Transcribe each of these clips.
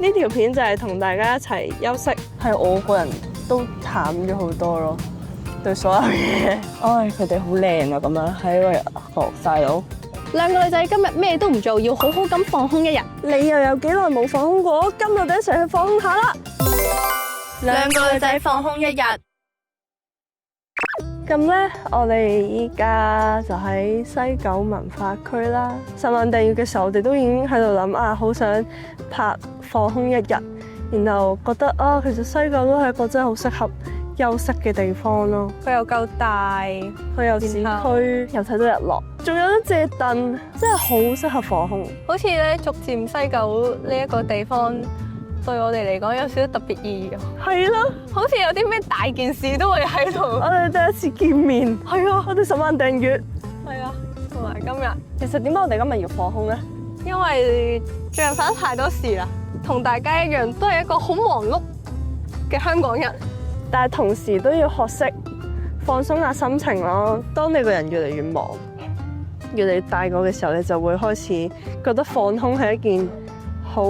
呢條片就係同大家一齊休息，係我個人都淡咗好多咯，對所有嘢。唉，佢哋好靚啊，咁樣喺個學晒到。兩個女仔今日咩都唔做，要好好咁放空一日。你又有幾耐冇放空過？今日我哋一齊去放空下啦！兩個女仔放空一日。咁咧，我哋依家就喺西九文化區啦。10萬訂閱嘅時候，我哋都已經喺度諗啊，好想拍放空一日，然後覺得啊，其實西九都係一個真係好適合休息嘅地方咯。佢又夠大，佢有市區，又睇到日落，仲有得借凳，真係好適合放空。好似咧逐漸西九呢一個地方對我哋嚟講有少少特別意義啊！係咯，好似有啲咩大件事都會喺度。我哋第一次見面，係啊，我哋10萬訂閱，係啊，同埋今日。其實點解我哋今日要放空咧？因為最近發生太多事啦，同大家一樣都係一個好忙碌嘅香港人，但係同時都要學識放鬆下心情咯。當你個人越嚟越忙，越嚟越大個嘅時候，你就會開始覺得放空係一件好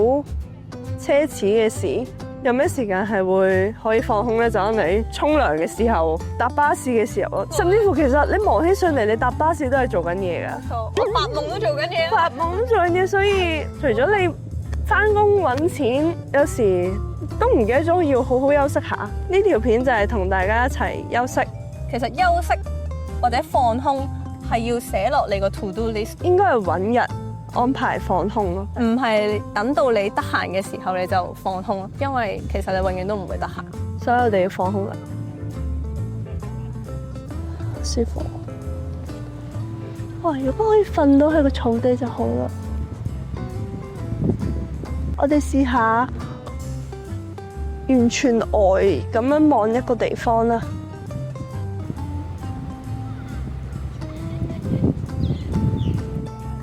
奢侈嘅事。有咩時間係會可以放空咧？就係你沖涼嘅時候、搭巴士嘅時候咯，甚至乎其實你忙起上嚟，你搭巴士都係做緊嘢㗎。我發夢都做緊嘢。發夢都做緊嘢，所以除咗你返工揾錢，有時都唔記得咗要好好休息下。呢條片就係同大家一齊休息。其實休息或者放空係要寫落你個 to do list，應該係揾日安排放空咯，唔係等到你得閒嘅時候你就放空咯，因為其實你永遠都唔會得閒，所以我哋要放空啦，舒服。哇！如果可以瞓到喺個草地就好啦。我哋試下完全呆咁樣望一個地方啦。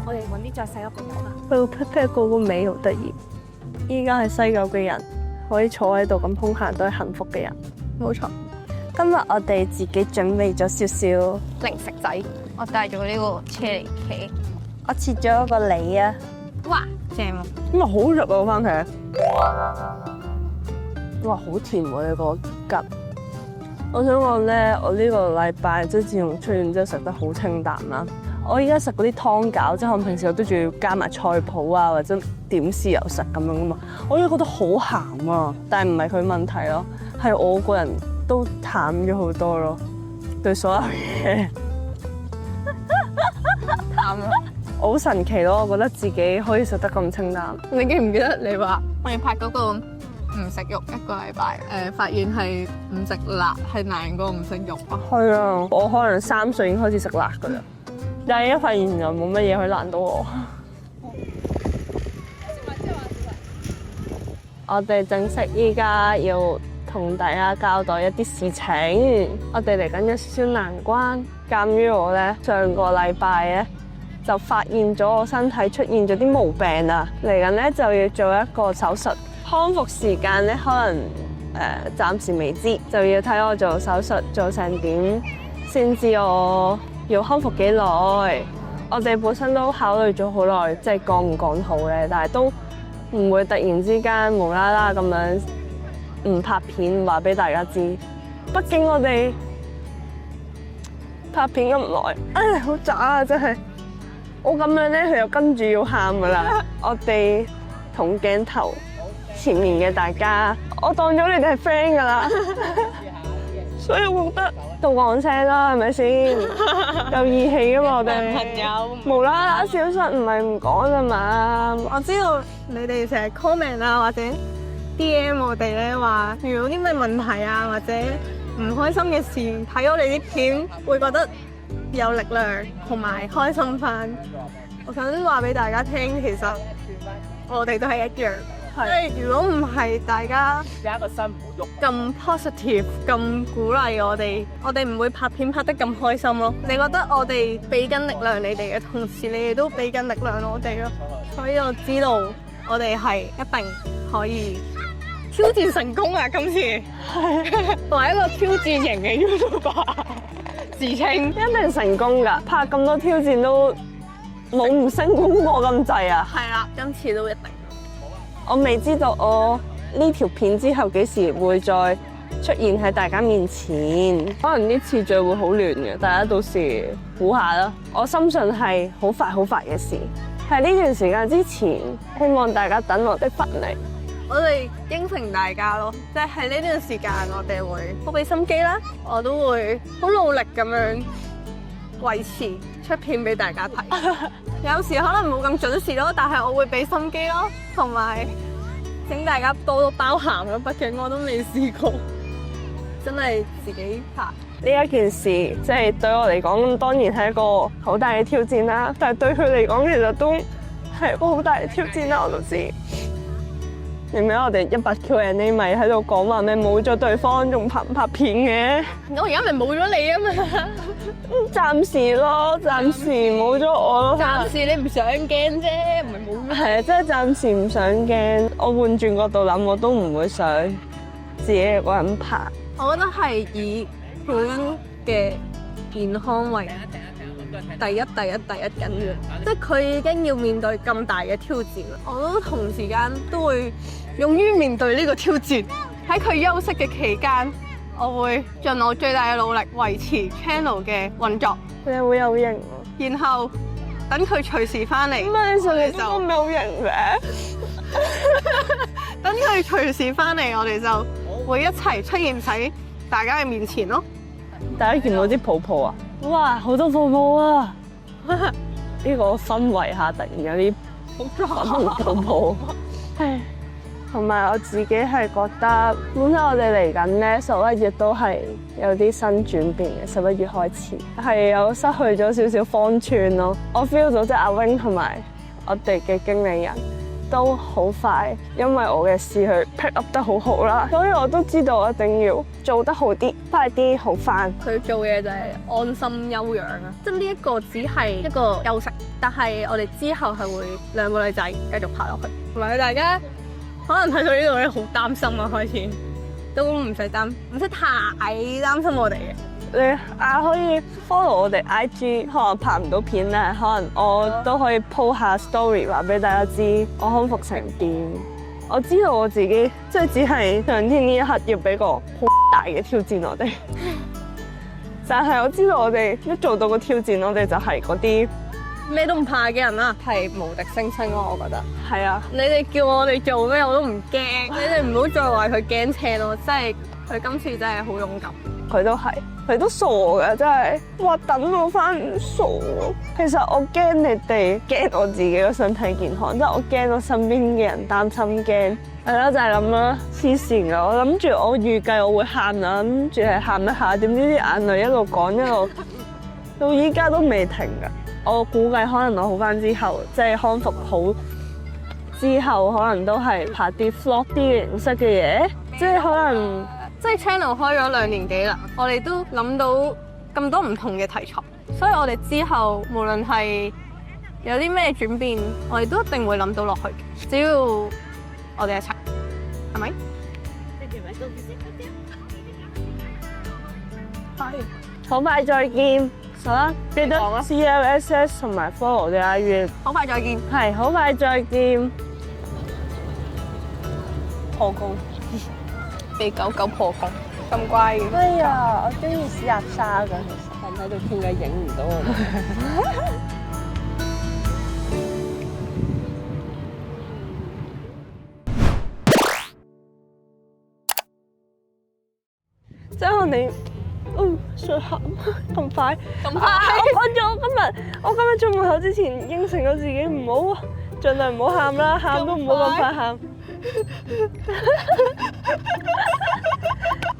我哋揾啲再細粒嘅油啦。佢個 pat pat 個尾好得意。依家係西九嘅人可以坐喺度咁空閒，都係幸福嘅人。冇錯。今日我哋自己準備咗少少零食仔，我帶咗呢個車厘茄，我切咗一個梨啊。哇，正啊！咁啊好肉啊番茄。哇，好甜喎呢個桔。我想講咧，我呢個禮拜即係自從出院之後食得好清淡啦。我而家食嗰啲湯餃，即係我平時我都仲要加埋菜脯啊，或者點豉油實咁樣噶嘛。我而家覺得好鹹啊，但係唔係佢問題咯，係我個人都淡咗好多咯，對所有嘢淡啊！好神奇咯，我覺得自己可以食得咁清淡。你記唔記得你話我哋拍嗰個唔食肉一個禮拜？發現係唔食辣係難過唔食肉啊！係啊，我可能3歲已經開始食辣噶啦，但係一發現又冇乜嘢可以難到我。我哋正式依家要同大家交代一啲事情。我哋嚟緊有少少難關，鑑於我咧上個禮拜咧就發現咗我身體出現咗啲毛病啊，嚟緊咧就要做一個手術，康復時間咧可能暫時未知，就要睇我做手術做成點先知我要康復幾耐。我哋本身都考慮咗好耐，即係講唔講好嘅，但係都唔會突然之間無啦啦咁樣唔拍片話俾大家知。畢竟我哋拍片咁耐，唉，好渣啊！真係我咁樣咧，佢又跟住要喊噶啦。我哋同鏡頭前面嘅大家，我當咗你哋係 friend 噶啦，所以我覺得都講聲啦，係咪先？有義氣噶嘛，我哋朋友無啦啦小實唔係唔講噶嘛。我知道你哋成日 comment 啊，或者 DM 我哋咧話，遇到啲咩問題啊，或者唔開心嘅事，睇我哋啲片會覺得有力量同埋開心翻。我想話俾大家聽，其實我哋都係一樣。即係如果唔係大家有一個心唔喐咁 positive 咁鼓勵我哋唔會拍片拍得咁開心咯。你覺得我哋俾緊力量你哋嘅同時，你哋都俾緊力量我哋咯。所以我知道我哋係一定可以挑戰成功啊！今次係作為一個挑戰型嘅 YouTuber 自稱一定成功㗎，拍咁多挑戰都冇唔成功過咁滯啊！係啦，今次都一定。我未知道我呢條片之後幾時會再出現喺大家面前，可能呢次序會好亂嘅，大家到時估下啦。我深信係好快嘅事，喺呢段時間之前，希望大家等我的返嚟。我哋應承大家咯，即係喺呢段時間，我哋會好俾心機啦，我都會好努力咁樣維持出片俾大家睇。有時可能冇咁準時咯，但係我會俾心機咯，同埋請大家多多包涵咯，畢竟我都未試過，真係自己拍。呢一件事即係對我嚟講，當然係一個好大嘅挑戰啦。但係對佢嚟講，其實都係一個好大嘅挑戰啦。我都知。明明我哋100 Q&A 咪喺度講話咩冇咗對方仲拍唔拍片嘅？我而家咪冇咗你啊嘛！暫時咯，暫時冇咗我咯。暫時你唔想驚啫，唔係冇。係啊，即係暫時唔想驚。我換轉角度諗，我都唔會想自己一個人拍。我覺得係以佩恩嘅健康為第一緊要，即係佢已經要面對咁大嘅挑戰啦。我都同時間都會勇於面對呢個挑戰。喺佢休息嘅期間，我會盡我最大嘅努力維持 channel 嘅運作。你好有型啊！然後等佢隨時翻嚟，唔係你上嚟都咁有型嘅。等佢隨時翻嚟，我哋就會一齊出現喺大家嘅面前咯。大家見到啲泡泡啊！哇，好多泡泡啊！呢個氛圍下突然有啲粉紅泡泡。唉，同埋我自己係覺得，本身我哋嚟緊咧11月都係有啲新轉變嘅。11月開始係有失去咗少少方寸咯。我 feel 到即係阿 Wing 同埋我哋嘅經理人都好快，因為我嘅事去 pick up 得好好啦，所以我都知道我一定要做得好啲，快啲好翻。佢做嘢就係安心休養啊，即係呢一個只係一個休息，但係我哋之後係會兩個女仔繼續拍落去，同埋大家可能睇到呢度咧好擔心啊，開始都唔使太擔心我哋嘅。你可以 follow 我哋 IG， 可能拍唔到片咧，可能我都可以 po 下 story 話俾大家知我康復成點。我知道我自己即係只係上天呢一刻要俾個好大嘅挑戰我哋，但係我知道我哋一做到個挑戰，我哋就係嗰啲咩都唔怕嘅人啦，係無敵星星咯，我覺得。係啊，你哋叫我哋做咩我都唔驚，你哋唔好再話佢驚青咯，真係佢今次真係好勇敢。佢都係，佢都傻嘅，真係。哇！等我翻唔傻喎。其實我驚你哋，驚我自己嘅身體健康，即係我驚我身邊嘅人擔心，驚係啦，就係咁啦。黐線㗎！我諗住我預計我會喊啦，諗住係喊一下，點知啲眼淚一路講一路，到依家都未停㗎。我估計可能我好翻之後，即係康復好之後，可能都係拍啲 vlog 啲嘅形式嘅嘢，即係可能。即係 channel 開咗2年幾啦，我哋都諗到咁多唔同嘅題材，所以我哋之後無論係有啲咩轉變，我哋都一定會諗到落去。只要我哋一齊，係咪？係。好快再見，好啦，記得 CLSS 同埋 follow 我哋阿月。好快再見。係，好快再見。破功。被狗破功，咁乖嘅。哎呀，我中意試下沙㗎，其實但喺度傾偈影唔到我哋。即係我哋，想喊咁快，咁快！我今日出門口之前應承咗自己唔好，盡量唔好喊啦，喊都唔好咁快喊。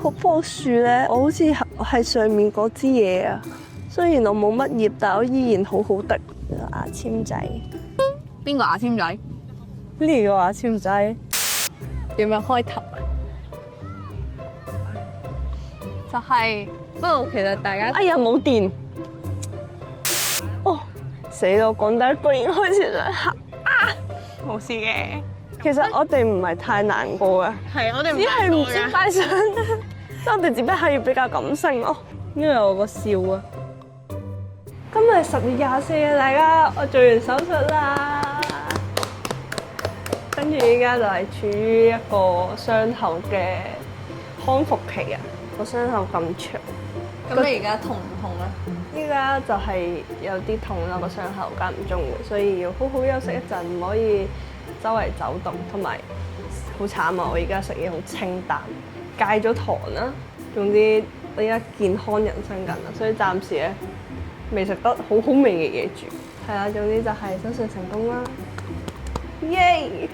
嗰棵樹咧，我好似係上面嗰支嘢啊。雖然我冇乜葉，但我依然好好滴牙籤仔。邊個牙籤仔？呢個牙籤仔點樣開頭？就係，不過其實大家哎呀冇電。哦，死咯！講得居然開始想喊啊！冇事嘅。其實我哋唔係太難過嘅，係我哋只係唔知快想，即係我哋只不過係比較感性咯。因為我個笑啊，今日係10月24啊，大家我做完手術啦，跟住依家就係處於一個傷口嘅康復期啊！個傷口咁長，咁你而家痛唔痛咧？依家就係有啲痛啦，個傷口間唔中會，所以要好好休息一陣，唔可以周圍走動，同埋好慘啊！我而家食嘢好清淡，戒咗糖啦。總之我而家健康人生緊啦，所以暫時咧未食得好好味嘅嘢住。係啦，總之就係手術成功啦，耶！